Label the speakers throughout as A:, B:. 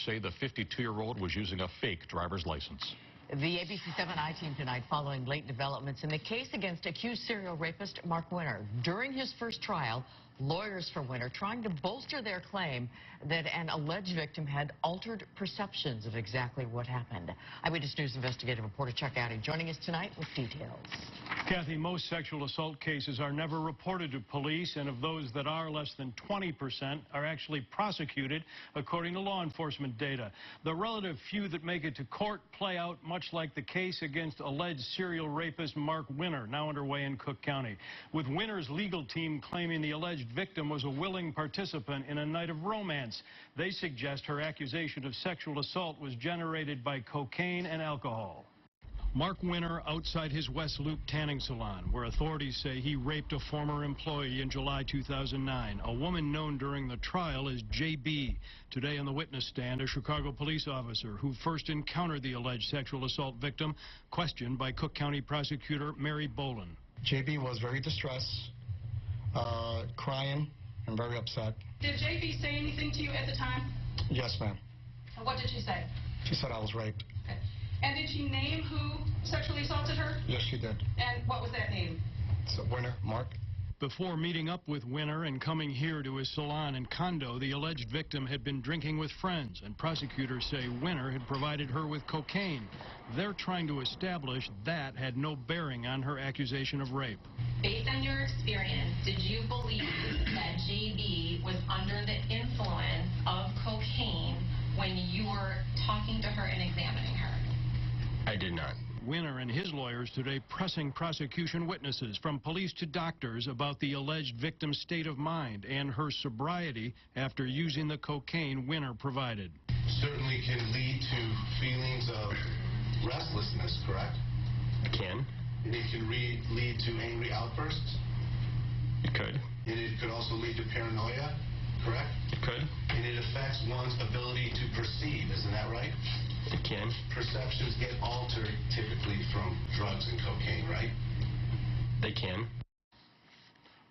A: say the 52-year-old was using a fake driver's license.
B: The ABC7 I-Team tonight following late developments in the case against accused serial rapist Mark Winter. During his first trial, lawyers for Winter trying to bolster their claim that an alleged victim had altered perceptions of exactly what happened. Eyewitness News investigative reporter Chuck Addy joining us tonight with details.
C: Kathy, most sexual assault cases are never reported to police, and of those that are, less than 20% are actually prosecuted, according to law enforcement data. The relative few that make it to court play out much like the case against alleged serial rapist Mark Winter, now underway in Cook County, with Winter's legal team claiming the alleged victim was a willing participant in a night of romance. They suggest her accusation of sexual assault was generated by cocaine and alcohol. Mark Winter outside his West Loop tanning salon, where authorities say he raped a former employee in July 2009, a woman known during the trial as JB. Today on the witness stand, a Chicago police officer who first encountered the alleged sexual assault victim, questioned by Cook County prosecutor Mary Boland.
D: JB was very distressed, crying, and very upset.
E: Did JB say anything to you at the time?
D: Yes, ma'am.
E: What did she say?
D: She said I was raped.
E: Okay. And did she name who sexually assaulted her?
D: Yes, she did.
E: And what was that name?
D: It's Winter, Mark.
C: Before meeting up with Winter and coming here to his salon and condo, the alleged victim had been drinking with friends, and prosecutors say Winter had provided her with cocaine. They're trying to establish that had no bearing on her accusation of rape.
F: Based on your experience, did you believe that JB was under the influence of cocaine when you were talking to her and examining her?
D: I did not.
C: Winter and his lawyers today pressing prosecution witnesses, from police to doctors, about the alleged victim's state of mind and her sobriety after using the cocaine Winter provided.
G: Certainly can lead to feelings of restlessness, correct?
D: It can.
G: And it can lead to angry outbursts?
D: It could.
G: And it could also lead to paranoia, correct?
D: It could.
G: And it affects one's ability to perceive, isn't that right?
D: It can.
G: Perceptions get altered typically from drugs and cocaine, right?
D: They can.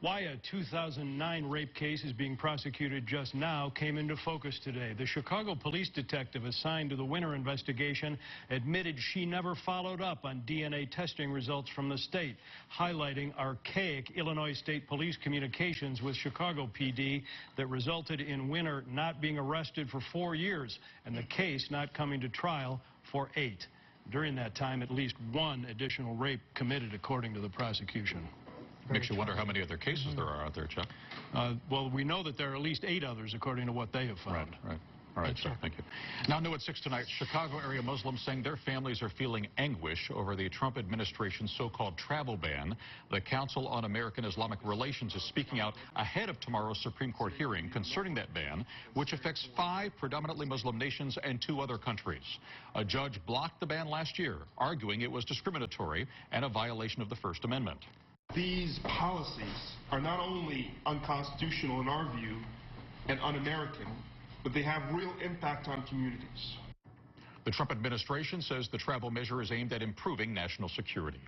C: Why a 2009 rape case is being prosecuted just now came into focus today. The Chicago police detective assigned to the Winter investigation admitted she never followed up on DNA testing results from the state, highlighting archaic Illinois State Police communications with Chicago PD that resulted in Winter not being arrested for 4 years and the case not coming to trial for 8. During that time, at least one additional rape committed, according to the prosecution.
A: Makes you wonder how many other cases there are out there, Chuck.
C: Well, we know that there are at least 8 others, according to what they have found.
A: Right. All right, Chuck, thank you. Now, new at 6 tonight, Chicago area Muslims saying their families are feeling anguish over the Trump administration's so-called travel ban. The Council on American Islamic Relations is speaking out ahead of tomorrow's Supreme Court hearing concerning that ban, which affects 5 predominantly Muslim nations and 2 other countries. A judge blocked the ban last year, arguing it was discriminatory and a violation of the First Amendment.
H: These policies are not only unconstitutional in our view and un-American, but they have real impact on communities.
A: The Trump administration says the travel measure is aimed at improving national security.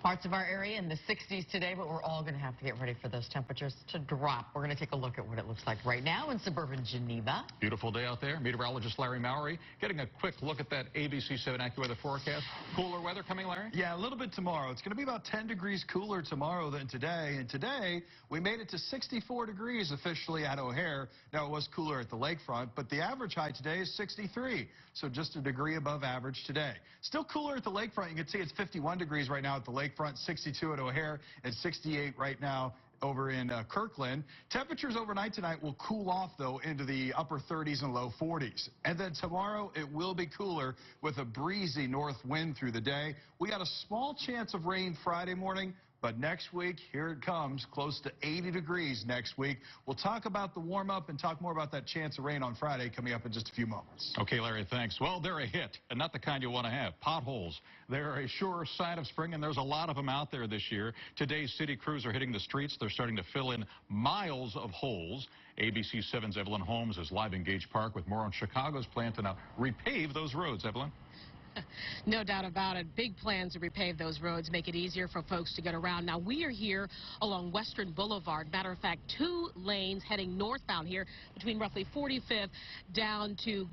B: Parts of our area in the 60s today, but we're all going to have to get ready for those temperatures to drop. We're going to take a look at what it looks like right now in suburban Geneva.
A: Beautiful day out there. Meteorologist Larry Mowry getting a quick look at that ABC7 AccuWeather forecast. Cooler weather coming, Larry?
I: Yeah, a little bit tomorrow. It's going to be about 10 degrees cooler tomorrow than today. And today, we made it to 64 degrees officially at O'Hare. Now, it was cooler at the lakefront, but the average high today is 63. So just a degree above average today. Still cooler at the lakefront. You can see it's 51 degrees right now at the lakefront, 62 at O'Hare, and 68 right now over in Kirkland. Temperatures overnight tonight will cool off, though, into the upper 30s and low 40s. And then tomorrow, it will be cooler with a breezy north wind through the day. We got a small chance of rain Friday morning, but next week, here it comes, close to 80 degrees next week. We'll talk about the warm-up and talk more about that chance of rain on Friday coming up in just a few moments.
A: Okay, Larry, thanks. Well, they're a hit, and not the kind you want to have. Potholes. They're a sure sign of spring, and there's a lot of them out there this year. Today's city crews are hitting the streets. They're starting to fill in miles of holes. ABC 7's Evelyn Holmes is live in Gage Park with more on Chicago's plan to now repave those roads. Evelyn?
J: No doubt about it. Big plans to repave those roads, make it easier for folks to get around. Now, we are here along Western Boulevard. Matter of fact, 2 lanes heading northbound here between roughly 45th down to